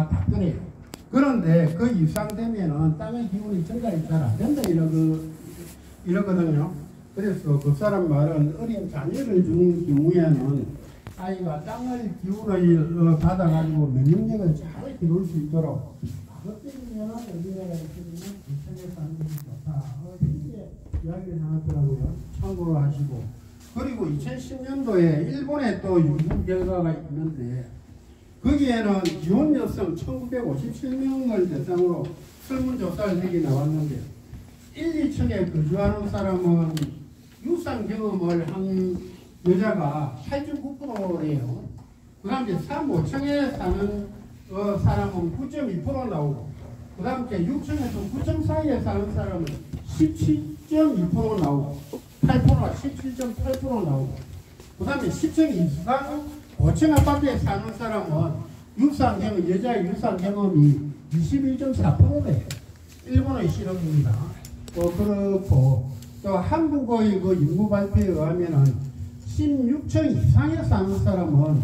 다 꺼내요. 그런데 그 이상 되면은 땅의 기운이 증가가 잘 안 된다 이러거든요. 그래서 그 사람 말은 어린 자녀를 주는 경우에는 아이가 땅의 기운을 받아가지고 면역력을 잘 기를 수 있도록 그때면 어린애가 있으면 이천에 사는 것이 좋다. 이렇게 이야기를 해놨더라고요. 참고로 하시고. 그리고 2010년도에 일본에 또 연구 결과가 있는데 거기에는 기혼 여성 1957명을 대상으로 설문조사를 하게 나왔는데 1, 2층에 거주하는 사람은 유산 경험을 한 여자가 8.9%래요. 그 다음에 3, 5층에 사는 사람은 9.2% 나오고 그 다음에 6층에서 9층 사이에 사는 사람은 17.2% 나오고 8%가 17.8% 나오고 그 다음에 10층 이상 5층 아파트에 사는 사람은 유산 경험, 여자의 유산 경험이 21.4%래요. 일본의 실험입니다. 그렇고 또 한국의 그 연구 발표에 의하면은 16층 이상에 사는 사람은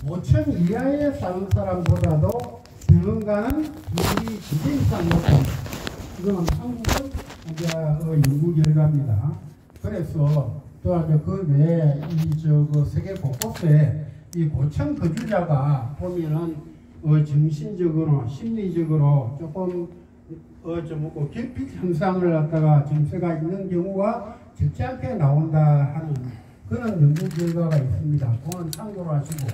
5층 이하에 사는 사람보다도 병원 가는 비율이 2배 이상 높습니다. 이거는 한국의 연구 결과입니다. 그래서 또 그 외에 그 세계 곳곳에 이 고층 거주자가 보면은 정신적으로 심리적으로 조금 결핍 현상을 갖다가 증세가 있는 경우가 적지 않게 나온다 하는 그런 연구 결과가 있습니다. 그건 참고로 하시고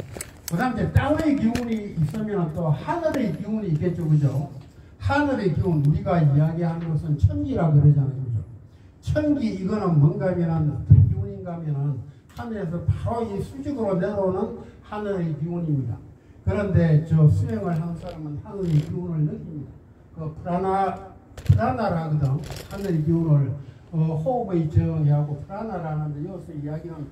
그 다음에 땅의 기운이 있으면 또 하늘의 기운이 있겠죠. 그죠? 하늘의 기운 우리가 이야기하는 것은 천기라 그러잖아요. 그죠? 천기 이거는 뭔가 하면 어떤 기운인가 하면은 하늘에서 바로 이 수직으로 내려오는 하늘의 기운입니다. 그런데 저 수행을 하는 사람은 하늘의 기운을 느낍니다. 그 프라나라 하거든. 하늘의 기운을 호흡의 정의하고 프라나라는데 여기서 이야기는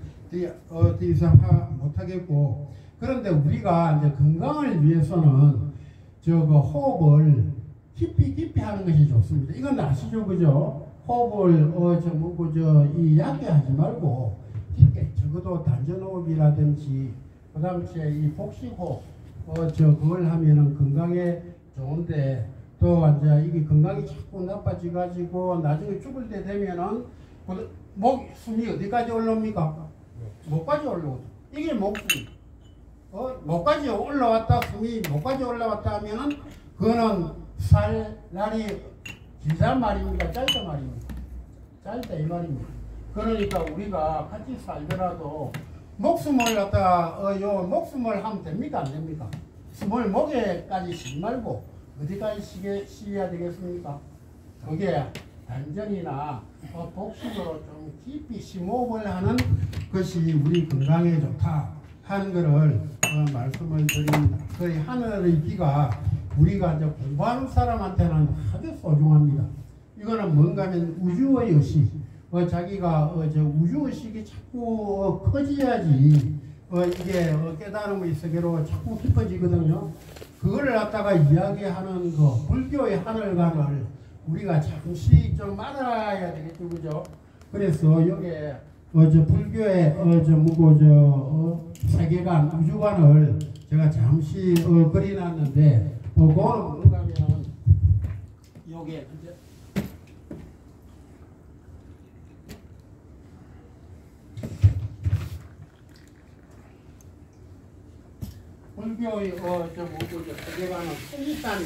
더 이상 못하겠고 그런데 우리가 이제 건강을 위해서는 저거 호흡을 깊이 하는 것이 좋습니다. 이건 아시죠, 그죠? 호흡을 이 얕게 하지 말고 깊게 적어도 단전호흡이라든지 그다음에 이 복식호흡 그걸 하면은 건강에 좋은데 또 이제 이게 건강이 자꾸 나빠져 가지고 나중에 죽을 때 되면은 숨이 어디까지 올라옵니까? 목까지 올라오죠. 이게 목숨. 목까지 올라왔다 숨이 목까지 올라왔다 하면은 그거는 날이 길다 말입니까? 짧다 말입니까? 짧다 이 말입니다. 그러니까 우리가 같이 살더라도 목숨을 갖다가 목숨을 하면 됩니까? 안 됩니까? 숨을 목에까지 쉬지 말고 어디까지 쉬어야 되겠습니까? 그게 단전이나 복식으로 좀 깊이 심호흡을 하는 것이 우리 건강에 좋다 하는 것을 말씀을 드립니다. 그 하늘의 비가 우리가 이제 공부하는 사람한테는 아주 소중합니다. 이거는 뭔가 하면 우주의 의식, 자기가 우주의식이 자꾸 커져야지 이게 깨달음의 세계로 자꾸 깊어지거든요. 그거를 갖다가 이야기하는 거 불교의 하늘관을 우리가 잠시 좀 알아야 되겠죠, 그죠? 그래서 여기에 불교의 세계관, 우주관을 제가 잠시 그려놨는데 그거는 뭔가 하면 여기에 이제 불교의 세계관은 승리산이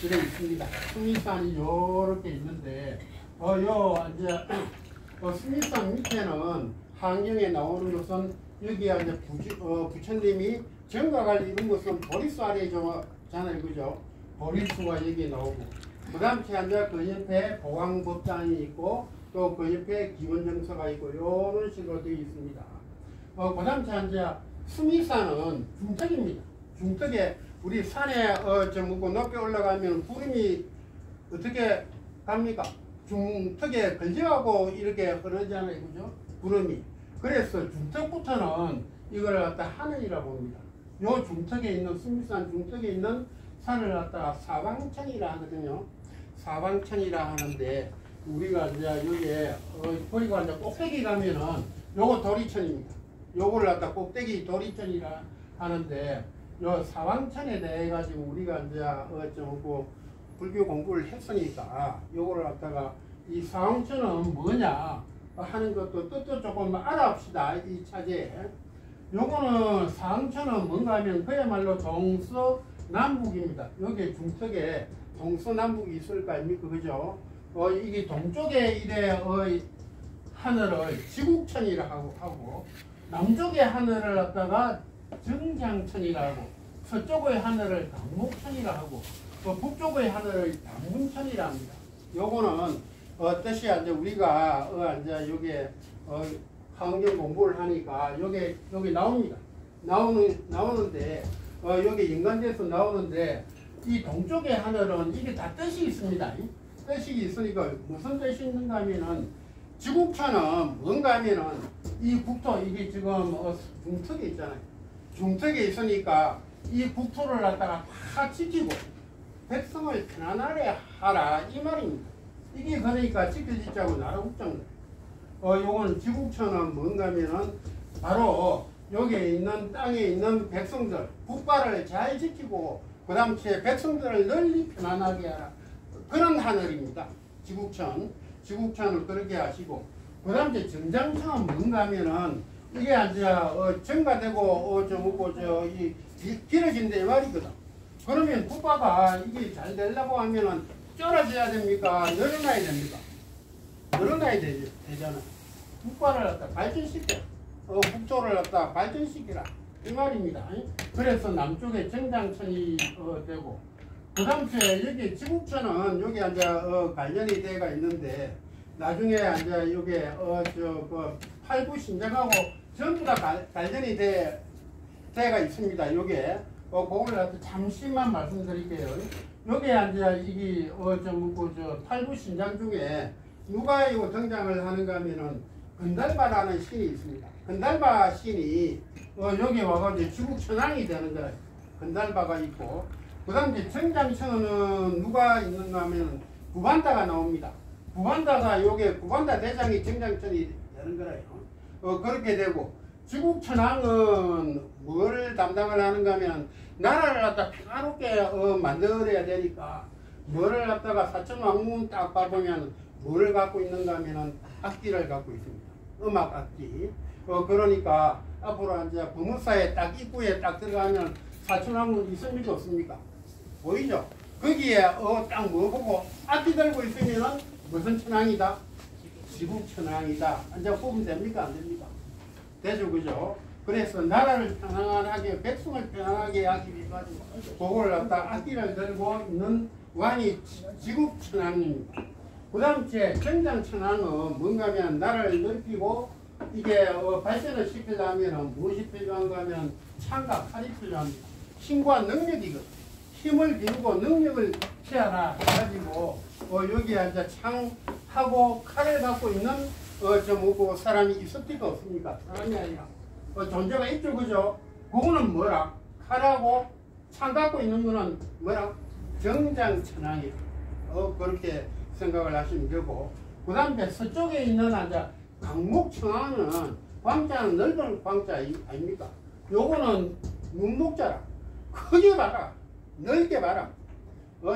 들어 있습니다. 승리산이 이렇게 있는데 이제 승리산 밑에는 환경에 나오는 것은 여기에 이제 부처님이 정각을 이룬 것은 보리수 아래에 잖아요, 그죠? 보리수가 여기 나오고 그 다음에 이제 그 옆에 보광법당이 있고 또 그 옆에 기원정서가 있고 이런 식으로 되어 있습니다. 그 다음에 이제 수미산은 중턱입니다. 중턱에 우리 산에 높게 올라가면 구름이 어떻게 갑니까? 중턱에 걸려가고 이렇게 흐르잖아요, 그죠? 구름이. 그래서 중턱부터는 이걸 갖다 하늘이라고 봅니다. 요 중턱에 있는 수미산 중턱에 있는 산을 갖다가 사방천이라 하거든요. 사방천이라 하는데 우리가 이제 여기에 거기가 이제 꼭대기 가면은 요거 도리천입니다. 요거를 갖다 꼭대기 도리천이라 하는데 요 사왕천에 대해 가지고 우리가 이제 그 불교 공부를 했으니까 요거를 갖다가 이 사왕천은 뭐냐 하는 것도 뜻도 조금 알아봅시다. 이 차제에 요거는 사왕천은 뭔가 하면 그야말로 동서남북입니다. 여기 중턱에 동서남북이 있을 거 아닙니까? 그죠? 이게 동쪽에 이래 하늘을 지국천이라 하고 남쪽의 하늘을 갖다가 정장천이라 하고 서쪽의 하늘을 강목천이라 하고 북쪽의 하늘을 단문천이라 합니다. 요거는 뜻이 이제 우리가 이제 요게 환경 공부를 하니까 여기 나옵니다. 나오는데 여기 연관돼서 나오는데 이 동쪽의 하늘은 이게 다 뜻이 있습니다. 뜻이 있으니까 무슨 뜻이 있는가 하면은 지국천은 뭔가 하면은 이 국토 이게 지금 중턱에 있잖아요. 중턱에 있으니까 이 국토를 갖다가 다 지키고 백성을 편안하게 하라 이 말입니다. 이게 그러니까 지켜지자고 나라 국정입니다. 요건 지국천은 뭔가 하면은 바로 여기에 있는 땅에 있는 백성들 국가를 잘 지키고 그 다음에 백성들을 널리 편안하게 하라 그런 하늘입니다. 지국천을 그렇게 하시고 그 다음에 정장천은 뭔가 하면은 이게 이제 정가되고 이 길어진다 이 말이거든. 그러면 국가가 이게 잘 되려고 하면은 쫄아져야 됩니까? 늘어나야 됩니까? 늘어나야 되잖아. 국가를 갖다 발전시켜. 국토를 갖다 발전시키라. 이 말입니다. 그래서 남쪽에 정장천이 되고, 그 다음에 여기 지국천은 여기 이제 관련이 돼가 있는데, 나중에 이제 여기 팔부신장하고 전부 다 관련이 돼가 있습니다. 요게 그거를 갖다 잠시만 말씀드릴게요. 여기에 이제 이게 팔부신장 중에 누가 이거 등장을 하는가 하면은 건달바라는 신이 있습니다. 건달바 신이 여기 와가지고 지국천왕이 되는 거예요. 건달바가 있고 그 다음에 정장천은 누가 있는가 하면 구반다가 나옵니다. 구반다가 요게 구반다 대장이 정장천이 되는 거예요. 그렇게 되고 지국천왕은 뭘 담당을 하는가 하면 나라를 갖다 평화롭게 만들어야 되니까 뭐를 갖다가 사천왕문 딱 봐보면 뭐를 갖고 있는가 하면은 악기를 갖고 있습니다. 음악 악기. 그러니까 앞으로 이제 법무사에 딱 입구에 딱 들어가면 사천왕문 있습니까 없습니까? 보이죠? 거기에 딱 뭐 보고 악기 들고 있으면은 무슨 천왕이다? 지국천왕이다. 이제 보면 됩니까 안 됩니까? 되죠, 그죠? 그래서 나라를 편안하게 백성을 편안하게 하기 위해 가지고 그걸 갖다 악기를 들고 있는 왕이 지국천왕입니다. 그 다음에 정장천왕은 뭔가 하면 나라를 넓히고 이게 발전을 시키려면 무엇이 필요한가 하면 창과 칼이 필요합니다. 힘과 능력이거든. 힘을 기르고 능력을 취하라 해가지고 여기에 이제 창하고 칼을 갖고 있는 사람이 있었을까 없습니까? 사람이 아니라 존재가 있죠, 그죠? 그거는 뭐라? 칼하고 창 갖고 있는 거는 뭐라? 정장천왕이다. 그렇게 생각을 하시면 되고, 그 다음에 서쪽에 있는 이제 강목천왕은 광자는 넓은 광자 아닙니까? 요거는 문목자라. 크게 봐라. 넓게 봐라.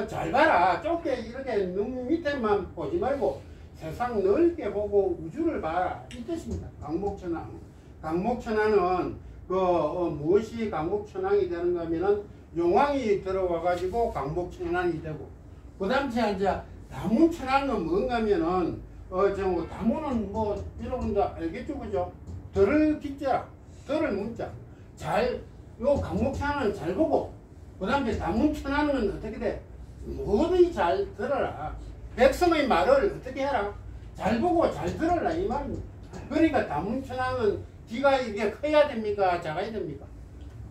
잘 봐라. 좁게 이렇게 눈 밑에만 보지 말고 세상 넓게 보고 우주를 봐라. 이 뜻입니다. 강목천왕. 강목천왕은 무엇이 강목천왕이 되는가 하면은 용왕이 들어와 가지고 강목천왕이 되고, 그 다음에 이제 다문천왕은 뭔가 하면은 다문은 뭐 여러분도 알겠죠, 그죠? 덜을 깃자, 덜을 문자. 요 강목천왕은 잘 보고, 그 다음에 다문천왕은 어떻게 돼? 모두 잘 들어라. 백성의 말을 어떻게 해라? 잘 보고 잘 들어라 이 말입니다. 그러니까 다문천왕은 귀가 이게 커야 됩니까? 작아야 됩니까?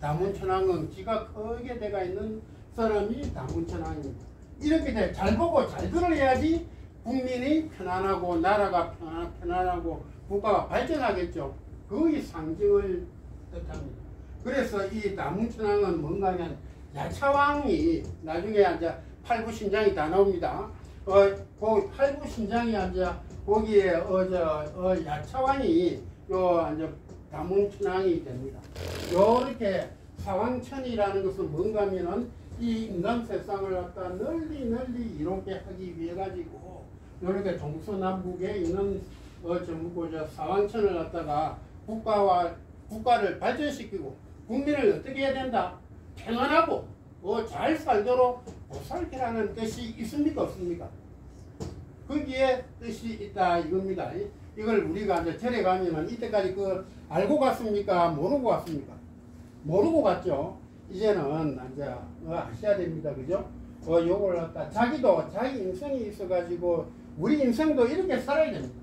다문천왕은 귀가 크게 돼가 있는 사람이 다문천왕입니다. 이렇게 돼 잘 보고 잘 들어야지 국민이 편안하고 나라가 편안하고 국가가 발전하겠죠. 그의 상징을 뜻합니다. 그래서 이 다문천왕은 뭔가 하면 야차왕이 나중에 이제 팔부신장이 다 나옵니다. 그 팔부신장이 이제 거기에 야차왕이 요 이제 다문천왕이 됩니다. 요렇게 사왕천이라는 것은 뭔가 하면은 이 인간 세상을 갖다 널리 이롭게 하기 위해 가지고 이렇게 동서남북에 있는 전부 사왕천을 갖다가 국가를 발전시키고 국민을 어떻게 해야 된다? 평안하고 잘 살도록 보살피라는 뜻이 있습니까? 없습니까? 거기에 뜻이 있다 이겁니다. 이걸 우리가 이제 절에 가면은 이때까지 알고 갔습니까? 모르고 갔습니까? 모르고 갔죠. 이제는 이제 아셔야 됩니다. 그죠? 요걸 갖다 자기도 자기 인생이 있어가지고 우리 인생도 이렇게 살아야 됩니다.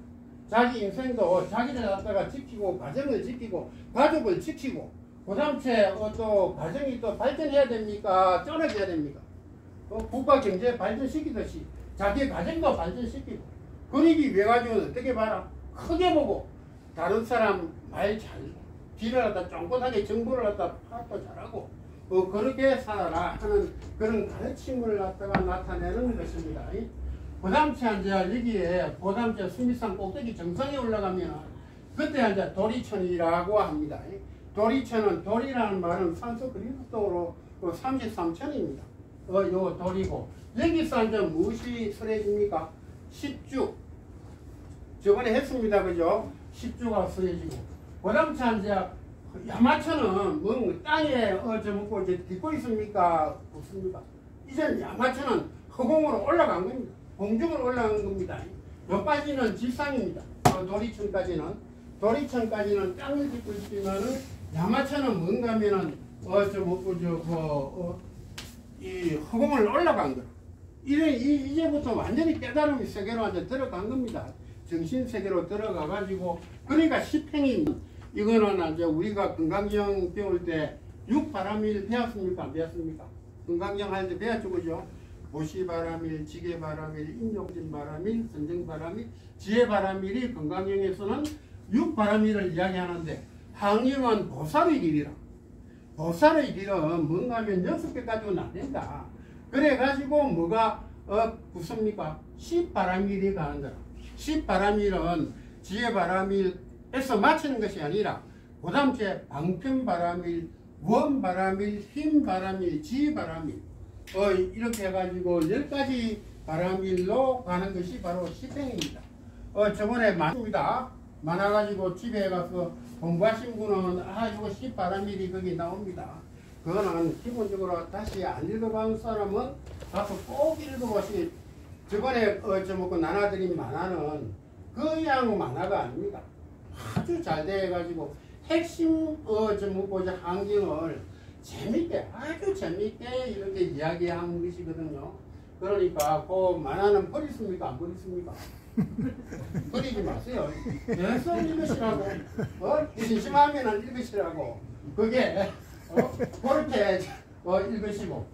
자기 인생도 자기를 갖다가 지키고 가정을 지키고 가족을 지키고 그다음에 또 가정이 또 발전해야 됩니까? 쩌러져야 됩니까? 국가 경제 발전시키듯이 자기 가정도 발전시키고 그러기 위해 가지고는 어떻게 봐라? 크게 보고 다른 사람 말 잘 뒤를 갖다 쫑긋하게 정보를 갖다 파악도 잘하고 그렇게 살아라 하는 그런 가르침을 갖다가 나타내는 것입니다. 그 다음에 이제 여기에 그 다음에 수미산 꼭대기 정상에 올라가면 그때 이제 도리천이라고 합니다. 도리천은 돌이라는 말은 산소 그리스도로 33천입니다. 요 돌이고 여기서 이제 무엇이 설해집니까? 10주 저번에 했습니다. 그죠? 10주가 설해지고 그 다음에 이제 야마천은 뭐 땅에 묻고 이제 딛고 있습니까? 없습니까? 이제는 야마천은 허공으로 올라간 겁니다. 공중으로 올라간 겁니다. 여기까지는 지상입니다. 도리천까지는 땅을 딛고 있지만은 야마천은 뭔가 하면은 이 허공을 올라간 거. 이제부터 완전히 깨달음의 세계로 이제 들어간 겁니다. 정신 세계로 들어가 가지고 그러니까 십행이 이거는 이제 우리가 건강경 배울 때 육바람일 배웠습니까? 안 배웠습니까? 건강경 할 때 배웠죠, 그죠? 보시바람일, 지게바람일, 인욕진바람일, 선정바람일, 지혜바람일이 건강경에서는 육바람일을 이야기하는데 항림은 보살의 길이라. 보살의 길은 뭔가 하면 6개 가지고는 안 된다. 그래가지고 뭐가 붙습니까? 십바람일이 가는 거라. 십바람일은 지혜바람일에서 맞추는 것이 아니라 그 다음에 방편바람일, 원바람일, 힘바람일, 지혜바람일 이렇게 해가지고 10가지 바람일로 가는 것이 바로 십행입니다. 저번에 많습니다. 많아가지고 집에 가서 공부하신 분은 이거 십바람일이 거기 나옵니다. 그거는 기본적으로 다시 안 읽어본 사람은 가서 꼭 읽어보시. 저번에 나눠드린 만화는 그냥 만화가 아닙니다. 아주 잘 돼가지고 핵심 환경을 재밌게 아주 재밌게 이렇게 이야기한 것이거든요. 그러니까 그 만화는 버리십니까? 안 버리십니까? 버리지 마세요. 계속 읽으시라고. 심심하면 읽으시라고. 그게 그렇게 읽으시고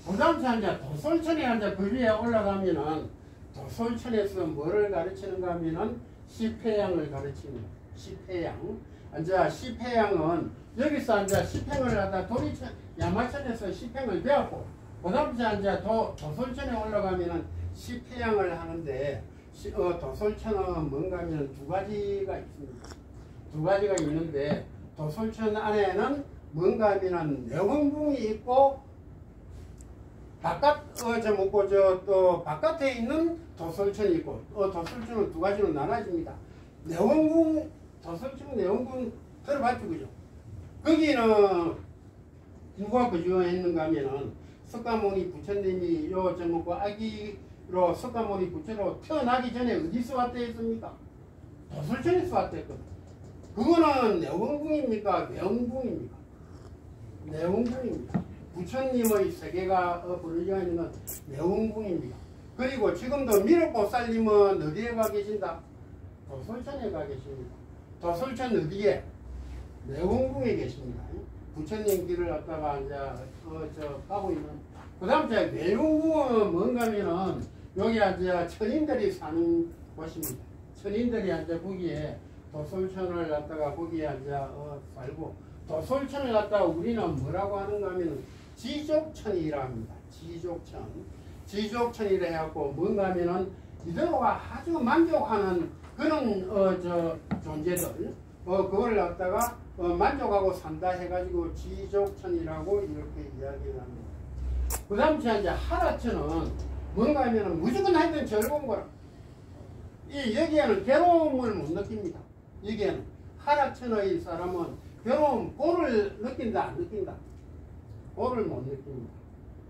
그 다음에 이제 도솔천에 이제 그 위에 올라가면은 도솔천에서 뭐를 가르치는가 하면은 십회양을 가르칩니다. 십회양. 이제 십회양은 여기서 이제 십행을 하다 도리천 야마천에서 십행을 배웠고 그 다음에 이제 도솔천에 올라가면은 십회양을 하는데 도솔천은 뭔가 하면 두 가지가 있습니다. 두 가지가 있는데 도솔천 안에는 뭔가 하면은 내원궁이 있고 또 바깥에 있는 도솔천이 있고 도솔천은 두 가지로 나눠집니다. 내원궁 도솔천 내원궁 들어봤죠, 그죠? 거기는 누가 거주했는가 하면은 석가모니 부처님이 아기로 석가모니 부처로 태어나기 전에 어디서 왔다 했습니까? 도솔천에서 왔다 했거든. 그거는 내원궁입니까? 내원궁입니까? 내원궁입니다. 부처님의 세계가 부르짖어 있는 건 내원궁입니다. 그리고 지금도 미륵보살님은 어디에 가 계신다? 도솔천에 가 계십니다. 도솔천 어디에? 내원궁에 계십니다. 부처님 길을 갖다가 이제 가고 있는. 그 다음에 내원궁은 뭔가 하면은 여기 이제 천인들이 사는 곳입니다. 천인들이 이제 거기에 도솔천을 갖다가 거기에 이제 살고 도솔천을 갖다가 우리는 뭐라고 하는가 하면 지족천이라 합니다. 지족천. 지족천이라 해갖고 뭔가 하면은 이대로가 아주 만족하는 그런 존재들 그걸 갖다가 만족하고 산다 해가지고 지족천이라고 이렇게 이야기를 합니다. 그 다음 이제 하락천은 뭔가 하면은 무조건 하여튼 즐거운 거라. 여기에는 괴로움을 못 느낍니다. 여기에는 하락천의 사람은 괴로움, 고를 느낀다 안 느낀다? 고를 못 느낍니다.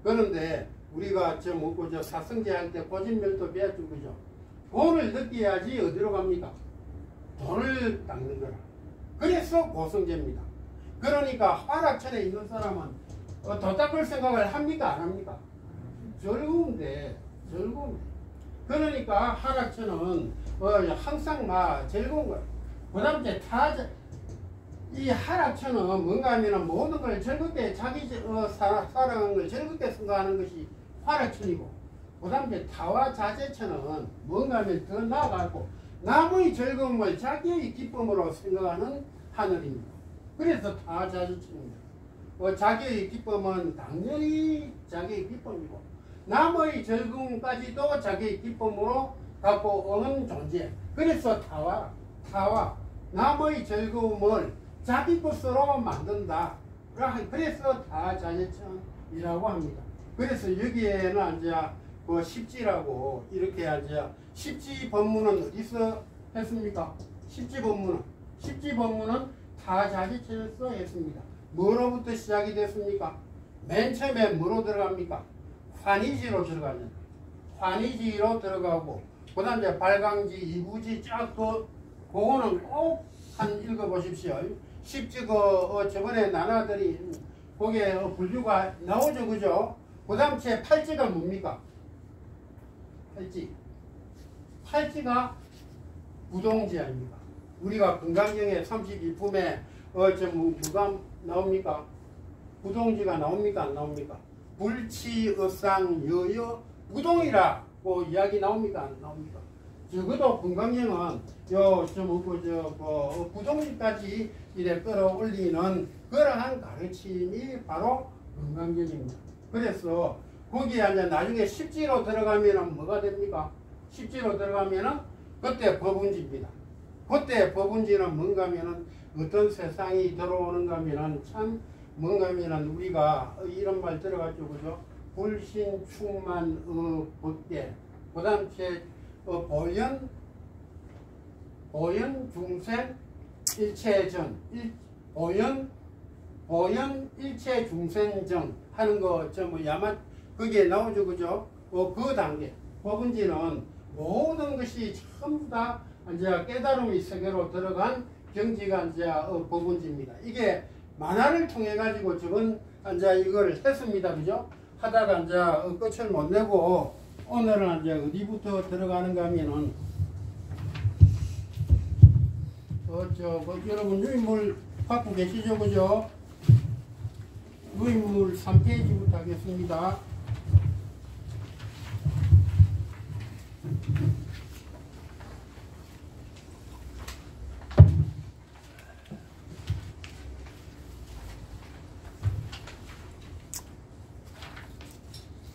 그런데 우리가 저 사성제 할 때 고진멸도 배웠죠, 그죠? 고를 느껴야지 어디로 갑니까? 돈을 닦는 거라. 그래서 고성제입니다. 그러니까 하락천에 있는 사람은 도 닦을 생각을 합니까 안 합니까? 즐거운데. 그러니까 하락천은 항상 막 즐거운 거야. 그 다음 이제 이 하락천은 뭔가 하면은 모든 걸 즐겁게 자기 살아가는 걸 즐겁게 생각하는 것이 하락천이고, 그 다음 이제 타와자재천은 뭔가 하면 더 나아가고 남의 즐거움을 자기의 기쁨으로 생각하는 하늘입니다. 그래서 타와자재천입니다. 자기의 기쁨은 당연히 자기의 기쁨이고 남의 즐거움까지도 자기의 기쁨으로 갖고 오는 존재. 그래서 타와 남의 즐거움을 자기 것으로 만든다. 그래서 타자재천이라고 합니다. 그래서 여기에는 이제 십지라고 이렇게 이제 십지 법문은 어디서 했습니까? 십지 법문은 타자재천에서 했습니다. 뭐로부터 시작이 됐습니까? 맨 처음에 뭐로 들어갑니까? 환희지로 들어가죠. 환희지로 들어가고, 그 다음 이제 발광지, 이부지 쫙 그거는 꼭 한 읽어보십시오. 십지 저번에 나나들이 거기에 분류가 나오죠, 그죠? 그 다음 제 팔지가 뭡니까? 팔지가 부동지 아닙니까? 우리가 건강경에 32품에 뭐가 나옵니까? 부동지가 나옵니까? 안 나옵니까? 불치의상 여여 부동이라고 이야기 나옵니까? 안 나옵니까? 적어도 건강경은 부동지까지 이래 끌어올리는 그러한 가르침이 바로 건강경입니다. 그래서 거기에 이제 나중에 십지로 들어가면은 뭐가 됩니까? 십지로 들어가면은 그때 법운지입니다. 그때 법운지는 뭔가 하면은 어떤 세상이 들어오는가 하면은 참 뭔가 하면은 우리가 이런 말 들어갔죠, 그죠? 불신 충만 법계, 그 다음 제 보현 중생 일체전, 보현 일체 중생정 하는 거 야만 그게 나오죠, 그죠? 그 단계 법운지는 모든 것이 전부 다 이제 깨달음의 세계로 들어간 경지가 이제 법운지입니다. 이게 만화를 통해 가지고 저건 이제 이걸 했습니다, 그죠? 하다가 이제 끝을 못 내고 오늘은 이제 어디부터 들어가는가 하면은 여러분 유인물 갖고 계시죠, 그죠? 유인물 3페이지부터 하겠습니다.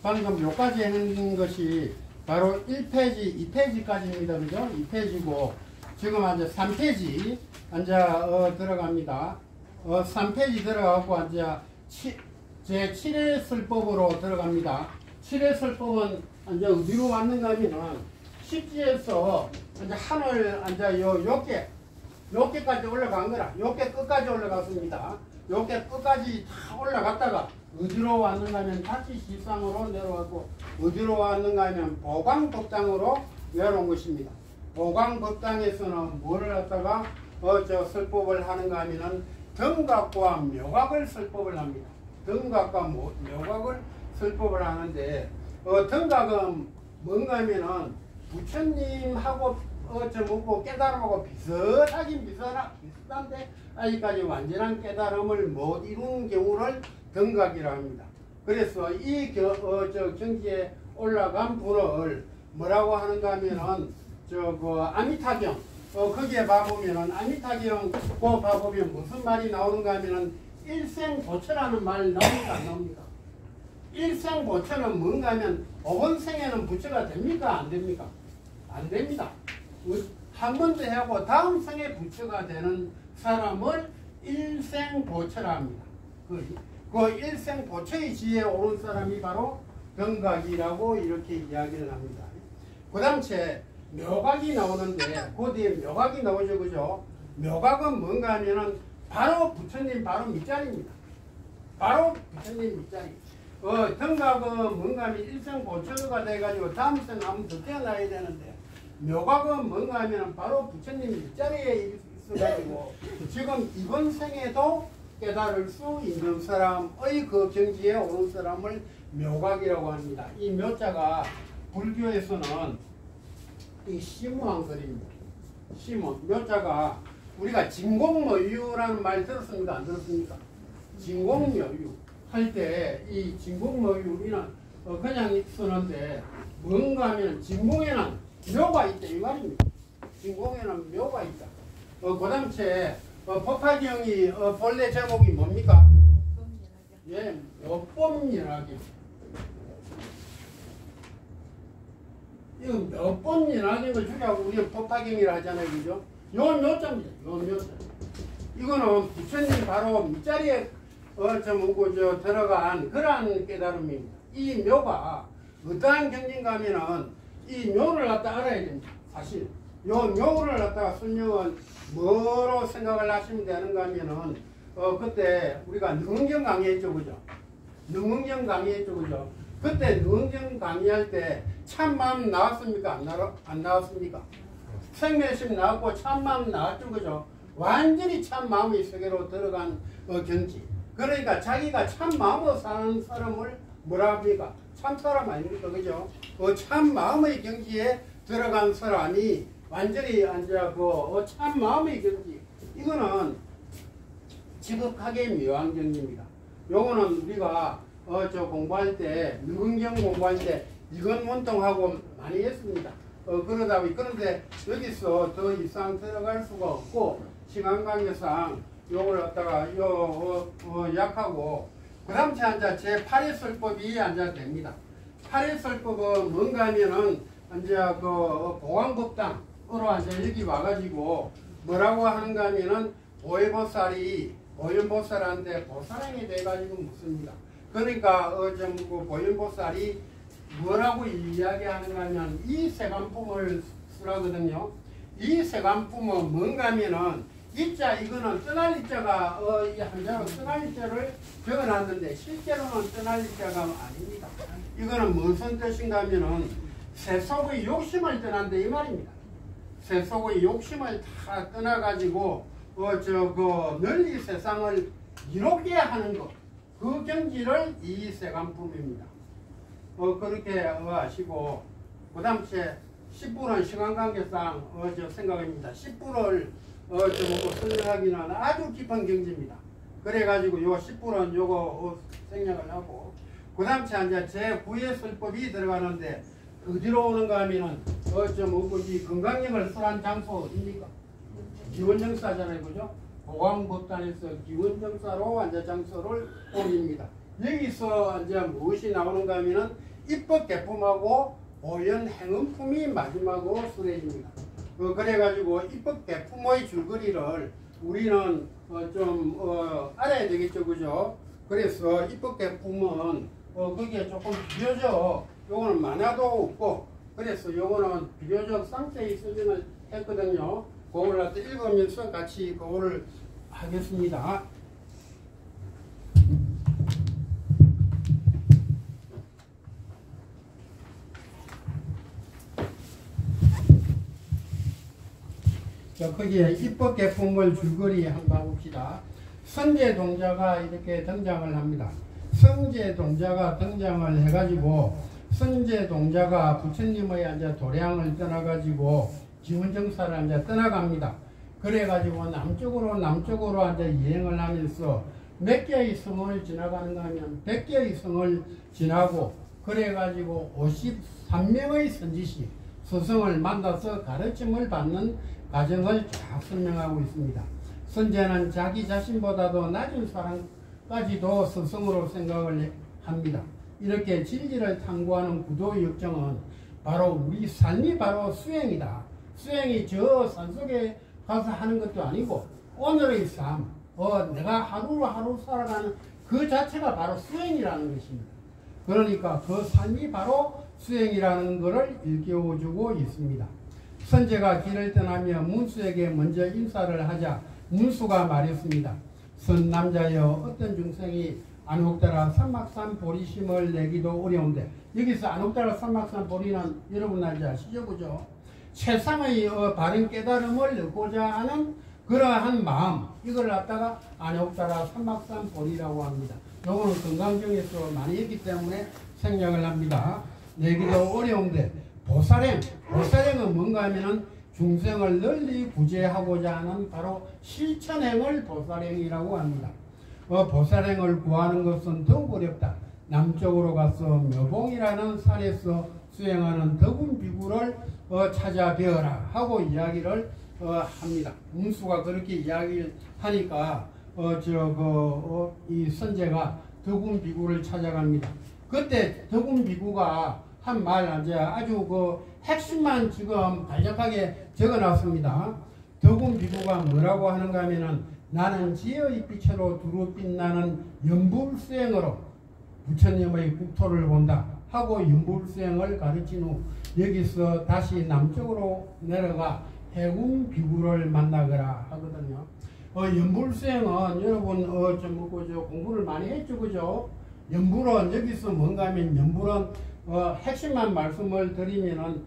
방금 요까지 하는 것이 바로 1페이지, 2페이지까지입니다. 그죠? 2페이지고, 지금 이제 3페이지, 이제, 들어갑니다. 3페이지 들어가고, 이제, 제7회 설법으로 들어갑니다. 7회 설법은 이제 어디로 왔는가 하면은, 십지에서 이제 하늘, 이제 요께까지 올라간 거라. 요께 끝까지 올라갔습니다. 요께 끝까지 다 올라갔다가, 어디로 왔는가 하면 다시 시상으로 내려왔고, 어디로 왔는가 하면 보광법당으로 내려온 것입니다. 보광법당에서는 뭐를 갖다가 설법을 하는가 하면은 등각과 묘각을 설법을 합니다. 등각과 묘각을 설법을 하는데, 등각은 뭔가 하면은 부처님하고 깨달음하고 비슷한데 아직까지 완전한 깨달음을 못 이룬 경우를 등각이라 합니다. 그래서 이 경지에 올라간 분을 뭐라고 하는가 하면은 아미타경 거기에 봐보면은 아미타경 봐보면 무슨 말이 나오는가 하면은 일생보처라는 말 나옵니까 안 나옵니까? 일생보처는 뭔가 하면 이번 생에는 부처가 됩니까 안 됩니까? 안 됩니다. 한 번 더 하고 다음 생에 부처가 되는 사람을 일생보처라 합니다. 그 일생보처의 지혜에 오른 사람이 바로 등각이라고 이렇게 이야기를 합니다. 그 다음에 묘각이 나오는데 그 뒤에 묘각이 나오죠. 그죠? 묘각은 뭔가 하면은 바로 부처님 바로 밑자리입니다. 바로 부처님 밑자리. 등각은 뭔가 하면 일생보처가 돼가지고 다음 생에 한번 더 태어나야 되는데 묘각은 뭔가 하면 바로 부처님 밑자리에 있어가지고 지금 이번 생에도 깨달을 수 있는 사람의 그 경지에 오는 사람을 묘각이라고 합니다. 이 묘자가 불교에서는 이 심무한 글입니다. 심무. 묘자가 우리가 진공모유라는 말 들었습니까? 안 들었습니까? 진공모유 할 때 이 진공모유는 그냥 쓰는데 뭔가 하면 진공에는 묘가 있다 이 말입니다. 진공에는 묘가 있다. 그 다음에 법화경이 본래 제목이 뭡니까? 예, 묘법연화경. 이거 묘법연화경을 주려고 우리가 법화경이라 하잖아요, 그죠? 요 묘자입니다. 요 묘자. 이거는 부처님 바로 밑자리에 들어간 그러한 깨달음입니다. 이 묘가 어떠한 경지인가 하면은 이 묘를 갖다 알아야 됩니다. 사실. 요 묘를 갖다가 설명은 뭐로 생각을 하시면 되는가 하면은 그때 우리가 능응경 강의했죠, 그죠? 능응경 강의했죠, 그죠? 그때 능응경 강의할 때 참마음 나왔습니까? 안 나왔습니까? 생멸심 나왔고 참마음 나왔죠, 그죠? 완전히 참마음의 세계로 들어간 경지. 그러니까 자기가 참마음으로 사는 사람을 뭐라 합니까? 참사람 아닙니까? 그죠? 참마음의 경지에 들어간 사람이 완전히 참마음의 경지. 이거는 지극하게 묘한 경지입니다. 요거는 우리가 공부할 때, 능경 공부할 때 이건 원통하고 많이 했습니다. 그런데 여기서 더 이상 들어갈 수가 없고 시간 관계상 요걸 갖다가 약하고 그 다음 제 8의 설법이 됩니다. 8의 설법은 뭔가 하면은 보광법당으로 여기 와가지고 뭐라고 하는가 하면은 보현보살한테 보살행이 돼가지고 묻습니다. 그러니까 보현보살이 뭐라고 이야기하는가 하면 이 세간품을 쓰라거든요. 이 세간품은 뭔가 하면은 이자 이거는 떠날 이자가 이 한자로 떠날 이자를 적어놨는데 실제로는 떠날 이자가 아닙니다. 이거는 무슨 뜻인가 하면은 세속의 욕심을 떠난다 이 말입니다. 세속의 욕심을 다 떠나가지고 널리 세상을 이롭게 하는 것, 그 경지를 이 세간품입니다. 그렇게 아시고 그 다음 10부는 시간관계상 생각합니다. 10부를 설명하기는 아주 깊은 경지입니다. 그래가지고 요 10부는 요거 생략을 하고 그 다음 제 9의 설법이 들어가는데 어디로 오는가 하면은 이 건강력을 설한 장소 어디입니까? 기원정사잖아요, 그죠? 보광법단에서 기원정사로 장소를 옮깁니다. 여기서 무엇이 나오는가 하면은 입법 개품하고 보현 행음품이 마지막으로 수레집니다. 그래가지고 입법 개품의 줄거리를 우리는 알아야 되겠죠, 그죠? 그래서 입법 개품은 그게 조금 비교적 요거는 만화도 없고 그래서 요거는 비교적 상세히 설명을 했거든요. 그걸 갖다 읽으면서 같이 그거를 하겠습니다. 거기에 입법 개품을 줄거리 한번 봅시다. 선제동자가 이렇게 등장을 합니다. 선제동자가 등장을 해가지고 선제동자가 부처님의 도량을 떠나가지고 기원정사를 떠나갑니다. 그래가지고 남쪽으로 여행을 하면서 몇 개의 성을 지나가는가 하면 100개의 성을 지나고 그래가지고 53명의 선지시 스승을 만나서 가르침을 받는 과정을 쫙 설명하고 있습니다. 선제는 자기 자신보다도 낮은 사람까지도 스승으로 생각을 합니다. 이렇게 진리를 탐구하는 구도의 역정은 바로 우리 삶이 바로 수행이다. 수행이 저 산속에 가서 하는 것도 아니고 오늘의 삶, 내가 하루하루 살아가는 그 자체가 바로 수행이라는 것입니다. 그러니까 그 삶이 바로 수행이라는 것을 일깨워주고 있습니다. 선제가 길을 떠나며 문수에게 먼저 인사를 하자 문수가 말했습니다. 선 남자여, 어떤 중생이 안혹따라 삼막산 보리심을 내기도 어려운데, 여기서 안혹따라 삼막산 보리는 여러분 알지 아시죠? 그죠? 세상의 바른 깨달음을 얻고자 하는 그러한 마음, 이걸 갖다가 안혹따라 삼막산 보리라고 합니다. 요거는 건강경에서 많이 했기 때문에 생략을 합니다. 내기도 어려운데, 보살행은 뭔가 하면은 중생을 널리 구제하고자 하는 바로 실천행을 보살행이라고 합니다. 보살행을 구하는 것은 더욱 어렵다. 남쪽으로 가서 묘봉이라는 산에서 수행하는 덕운 비구를 찾아뵈어라 하고 이야기를 합니다. 문수가 그렇게 이야기를 하니까 이 선제가 덕운 비구를 찾아갑니다. 그때 덕운 비구가 한 말 아주 그 핵심만 지금 간략하게 적어놨습니다. 덕운 비구가 뭐라고 하는가 하면은, 나는 지혜의 빛으로 두루 빛나는 연불수행으로 부처님의 국토를 본다 하고 연불수행을 가르친 후 여기서 다시 남쪽으로 내려가 해군 비구를 만나거라 하거든요. 연불수행은 여러분 공부를 많이 했죠, 그죠? 연불은 여기서 뭔가 하면, 연불은 핵심만 말씀을 드리면은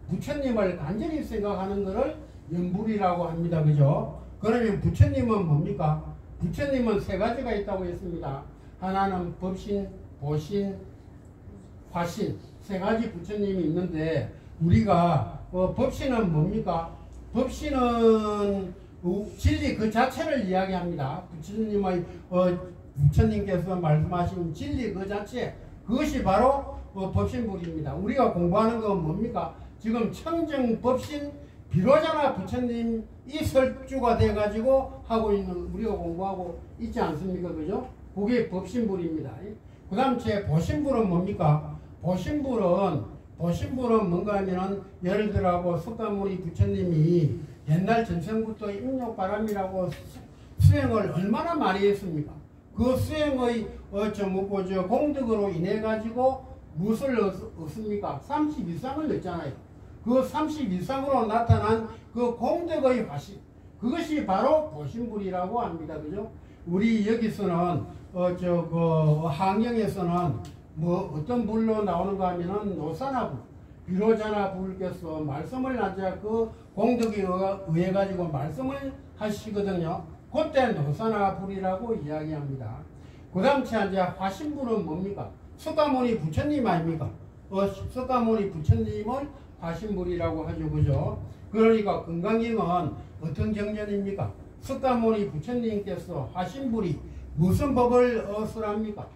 부처님을 간절히 생각하는 것을 연불이라고 합니다, 그죠? 그러면 부처님은 뭡니까? 부처님은 세 가지가 있다고 했습니다. 하나는 법신, 보신, 화신, 세 가지 부처님이 있는데, 우리가 법신은 뭡니까? 법신은 진리 그 자체를 이야기합니다. 부처님께서 말씀하신 진리 그 자체, 그것이 바로 법신불입니다. 우리가 공부하는 건 뭡니까? 지금 청정 법신 비로자나 부처님이 설주가 돼가지고 하고 있는, 우리가 공부하고 있지 않습니까? 그죠? 그게 법신불입니다. 그 다음 제 보신불은 뭡니까? 보신불은 뭔가 하면은, 예를 들어 석가모니 부처님이 옛날 전생부터 임욕바람이라고 수행을 얼마나 많이 했습니까? 그 수행의 공덕으로 인해 가지고 무엇을 얻습니까? 30 이상을 얻잖아요. 그 30 이상으로 나타난 그 공덕의 화신, 그것이 바로 보신불이라고 합니다. 그죠? 우리 여기서는 항영에서는 뭐 어떤 불로 나오는가 하면은 노사나불, 비로자나불께서 말씀을 하자 그 공덕에 의해 가지고 말씀을 하시거든요. 그때 노사나불이라고 이야기합니다. 그 다음 이제 화신불은 뭡니까? 석가모니 부처님 아닙니까? 석가모니 부처님을 화신불이라고 하죠, 그죠? 그러니까 건강경은 어떤 경전입니까? 석가모니 부처님께서 화신불이 무슨 법을 쓰랍니까?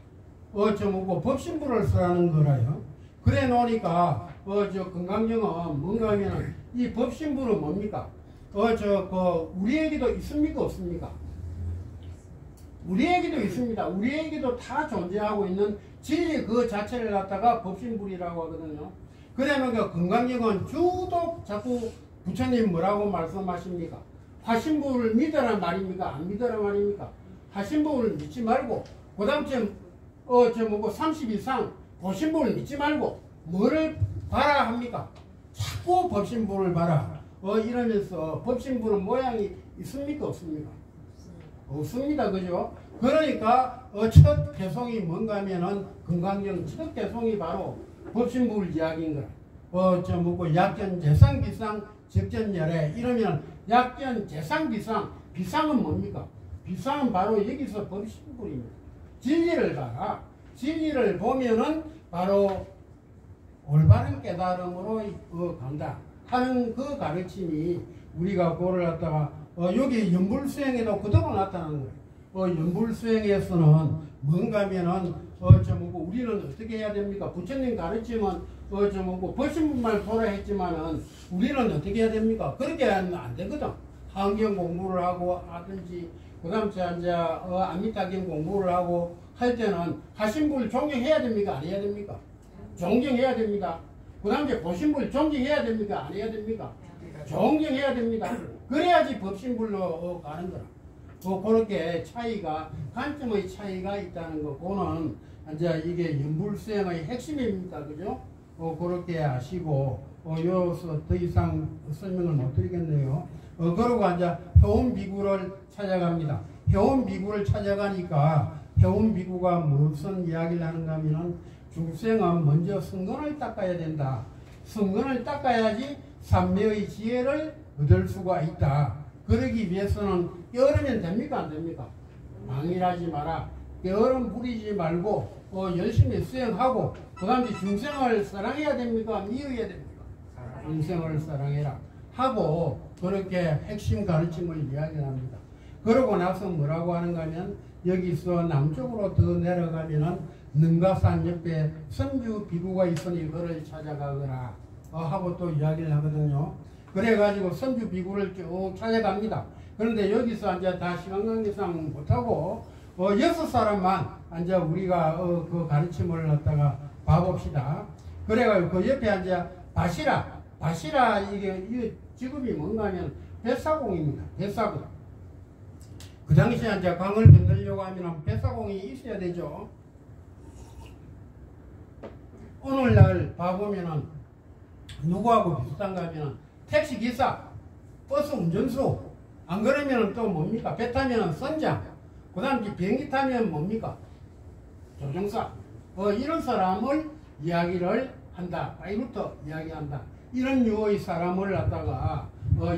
법신불을 쓰라는 거라요. 그래 놓으니까 건강경은 뭔가 하면, 이 법신불은 뭡니까? 우리에게도 있습니까? 없습니까? 우리에게도 있습니다. 우리에게도 다 존재하고 있는 진리 그 자체를 갖다가 법신불이라고 하거든요. 그러면 건강경은 주도 자꾸 부처님 뭐라고 말씀하십니까? 화신불을 믿어라 말입니까? 안 믿어라 말입니까? 화신불을 믿지 말고, 그 다음 30 이상 보신불을 믿지 말고 뭐를 봐라 합니까? 자꾸 법신불을 봐라. 이러면서 법신불은 모양이 있습니까? 없습니까? 없습니다. 그죠? 그러니까 첫 개송이 뭔가 하면은, 건강경 첫 개송이 바로 법신불 이야기인 거라. 약견, 재상, 비상, 적견열애 이러면, 약견, 재상, 비상, 비상은 뭡니까? 비상은 바로 여기서 법신불입니다. 진리를 봐라. 진리를 보면은 바로 올바른 깨달음으로 간다 하는 그 가르침이, 우리가 그걸 갖다가 여기 연불수행에도 그대로 나타나는 거예요. 연불수행에서는 뭔가 하면은 우리는 어떻게 해야 됩니까? 부처님 가르침은 법신불만 보라 했지만은 우리는 어떻게 해야 됩니까? 그렇게 하면 안 되거든. 환경 공부를 하고 하든지, 그 다음 이제 아미타경 공부를 하고 할 때는 화신불 존경해야 됩니까? 안 해야 됩니까? 존경해야 됩니다. 그 다음 이제 보신불 존경해야 됩니까? 안 해야 됩니까? 존경해야 됩니다. 그래야지 법신불로 가는 거라. 그렇게 차이가, 관점의 차이가 있다는 거, 그거는 이제 이게 연불수행의 핵심입니다. 그죠? 그렇게 아시고, 여기서 더 이상 설명을 못 드리겠네요. 그러고 이제 해운비구를 찾아갑니다. 해운비구를 찾아가니까 해운비구가 무슨 이야기를 하는가 하면은 중생은 먼저 성근을 닦아야 된다. 성근을 닦아야지 삼매의 지혜를 얻을 수가 있다. 그러기 위해서는 게으르면 됩니까? 안 됩니까? 망일하지 마라. 게으름 부리지 말고 열심히 수행하고 그 다음에 중생을 사랑해야 됩니까? 미워해야 됩니까? 중생을 사랑해라 하고 그렇게 핵심 가르침을 이야기합니다. 그러고 나서 뭐라고 하는가 하면 여기서 남쪽으로 더 내려가면은 능가산 옆에 선주 비구가 있으니 그를 찾아가거라 하고 또 이야기를 하거든요. 그래가지고 선주 비구를 쭉 찾아갑니다. 그런데 여기서 이제 다 시간 관계상 못하고 6사람만 이제 우리가 그 가르침을 갖다가 봐봅시다. 그래가지고 그 옆에 이제 바시라 이게 직업이 뭔가 하면 뱃사공입니다. 뱃사공. 그 당시에 이제 강을 건너려고 하면 뱃사공이 있어야 되죠. 오늘날 봐보면은 누구하고 비슷한가 하면은 택시기사, 버스 운전수, 안 그러면은 또 뭡니까? 배 타면은 선장, 그 다음 비행기 타면 뭡니까? 조종사. 이런 사람을 이야기를 한다. 파이루터 이야기한다. 이런 유의 사람을 갖다가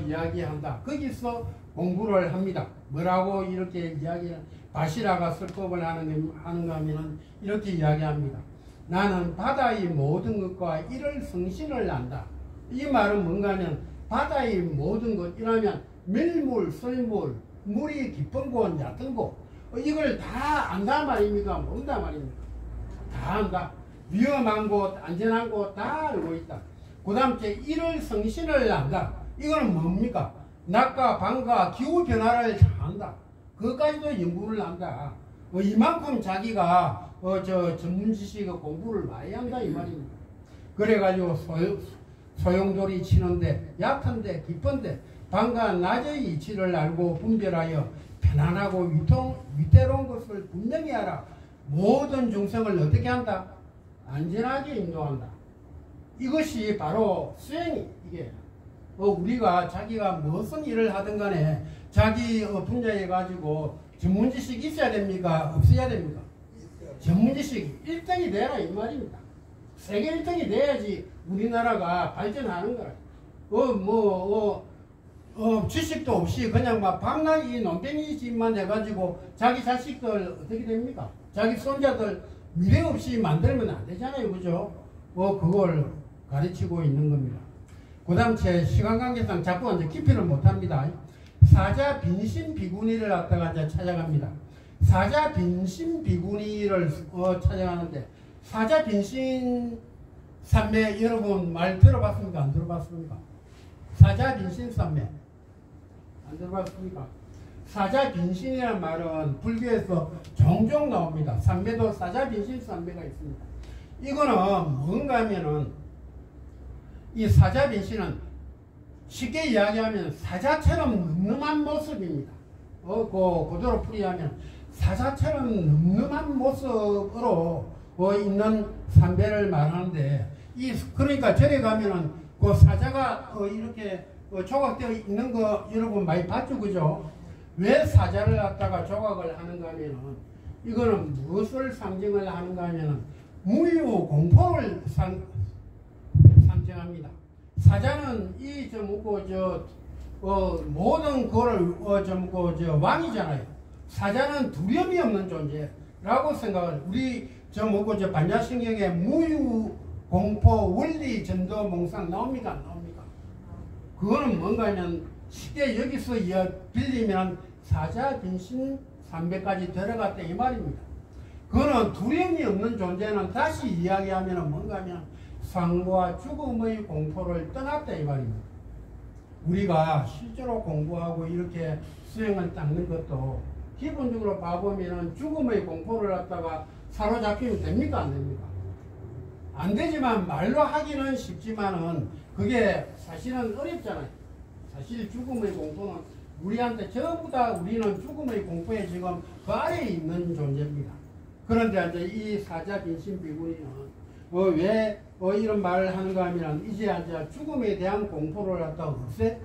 이야기한다. 거기서 공부를 합니다. 뭐라고 이렇게 이야기를, 바시라가 설법을 하는가 하면은 이렇게 이야기합니다. 나는 바다의 모든 것과 이를 성신을 안다. 이 말은 뭔가 하면 바다의 모든 것, 이라면 밀물, 썰물, 물이 깊은 곳, 얕은 곳, 이걸 다 안다 말입니까? 모른다 말입니까? 다 안다. 위험한 곳, 안전한 곳 다 알고 있다. 그 다음 이를 성신을 안다. 이거는 뭡니까? 낮과 밤과 기후 변화를 잘 안다. 그것까지도 연구를 한다. 이만큼 자기가 전문 지식의 공부를 많이 한다 이 말입니다. 그래가지고 소용돌이 치는데 얕은데 깊은데 밤과 낮의 이치를 알고 분별하여 편안하고 위태로운 것을 분명히 알아 모든 중생을 어떻게 한다? 안전하게 인도한다. 이것이 바로 수행이 이게 우리가 자기가 무슨 일을 하든 간에 자기 분야에 가지고 전문지식이 있어야 됩니까? 없어야 됩니까? 전문지식 1등이 되라 이 말입니다. 세계 1등이 돼야지 우리나라가 발전하는 거라. 지식도 없이 그냥 막 방랑이 논댕이 짓만 해가지고 자기 자식들 어떻게 됩니까? 자기 손자들 미래 없이 만들면 안 되잖아요. 그죠? 그걸 가르치고 있는 겁니다. 그 다음 제 시간 관계상 자꾸 이제 깊이를 못 합니다. 사자 빈신 비구니를 갖다가 이제 찾아갑니다. 사자 빈신 비구니를 찾아가는데 사자 빈신 삼매 여러분 말 들어봤습니까? 안 들어봤습니까? 사자 빈신 삼매 안 들어봤습니까? 사자 빈신이라는 말은 불교에서 종종 나옵니다. 삼매도 사자 빈신 삼매가 있습니다. 이거는 뭔가 하면은 이 사자 빈신은 쉽게 이야기하면 사자처럼 늠름한 모습입니다. 그대로 풀이하면 사자처럼 늠름한 모습으로 있는 삼배를 말하는데 그러니까 절에 가면은 그 사자가 이렇게 조각되어 있는 거 여러분 많이 봤죠, 그죠? 왜 사자를 갖다가 조각을 하는가 하면은 이거는 무엇을 상징을 하는가 하면은 무유 공포를 상징합니다. 사자는 모든 거를 왕이잖아요. 사자는 두려움이 없는 존재라고 생각을 우리 반야신경에 무유 공포 원리 전도 몽상 나옵니까? 안 나옵니까? 그거는 뭔가 하면 쉽게 여기서 빌리면 사자 빈신 300까지 들어갔다 이 말입니다. 그거는 두려움이 없는 존재는 다시 이야기하면 뭔가 하면 상과 죽음의 공포를 떠났다 이 말입니다. 우리가 실제로 공부하고 이렇게 수행을 닦는 것도 기본적으로 봐보면 죽음의 공포를 갖다가 사로잡히면 됩니까? 안 됩니까? 안 되지만 말로 하기는 쉽지만은 그게 사실은 어렵잖아요. 사실 죽음의 공포는 우리한테 전부 다 우리는 죽음의 공포에 지금 그 아래에 있는 존재입니다. 그런데 이제 이 사자 빈신 비구니는 왜 이런 말을 하는가 하면 이제 죽음에 대한 공포를 갖다 없애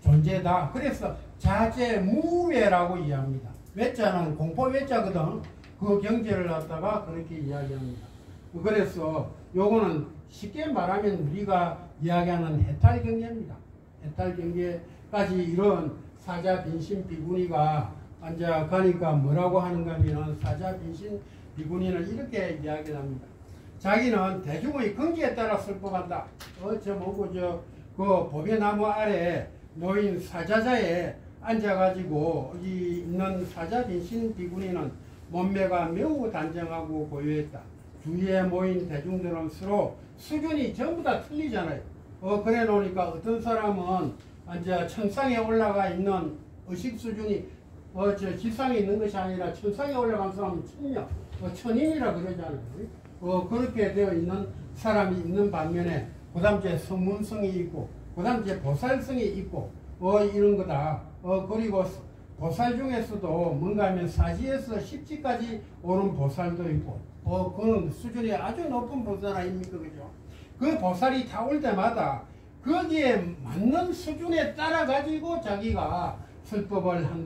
존재다. 그래서 자재무외라고 이해합니다. 외자는 공포 외자거든. 그 경제를 갖다가 그렇게 이야기합니다. 그래서 요거는 쉽게 말하면 우리가 이야기하는 해탈 경계입니다. 해탈 경계까지 이런 사자 빈신 비구니가 앉아 가니까 뭐라고 하는가 하면 사자 빈신 비구니는 이렇게 이야기를 합니다. 자기는 대중의 긍지에 따라 슬퍼한다. 저 뭐고 그 보배나무 아래 놓인 사자자에 앉아가지고 있는 사자 빈신 비구니는 몸매가 매우 단정하고 고요했다. 주위에 모인 대중들은 서로 수준이 전부 다 틀리잖아요. 그래 놓으니까 어떤 사람은 이제 천상에 올라가 있는 의식 수준이 지상에 있는 것이 아니라 천상에 올라간 사람은 천녀, 천인이라 그러잖아요. 그렇게 되어 있는 사람이 있는 반면에 그 다음 제 성문성이 있고 그 다음 제 보살성이 있고 이런 거다. 그리고 보살 중에서도 뭔가 하면 사지에서 십지까지 오른 보살도 있고 그런 수준이 아주 높은 보살 아닙니까? 그죠? 그 보살이 다 올 때마다 거기에 맞는 수준에 따라 가지고 자기가 설법을 한다.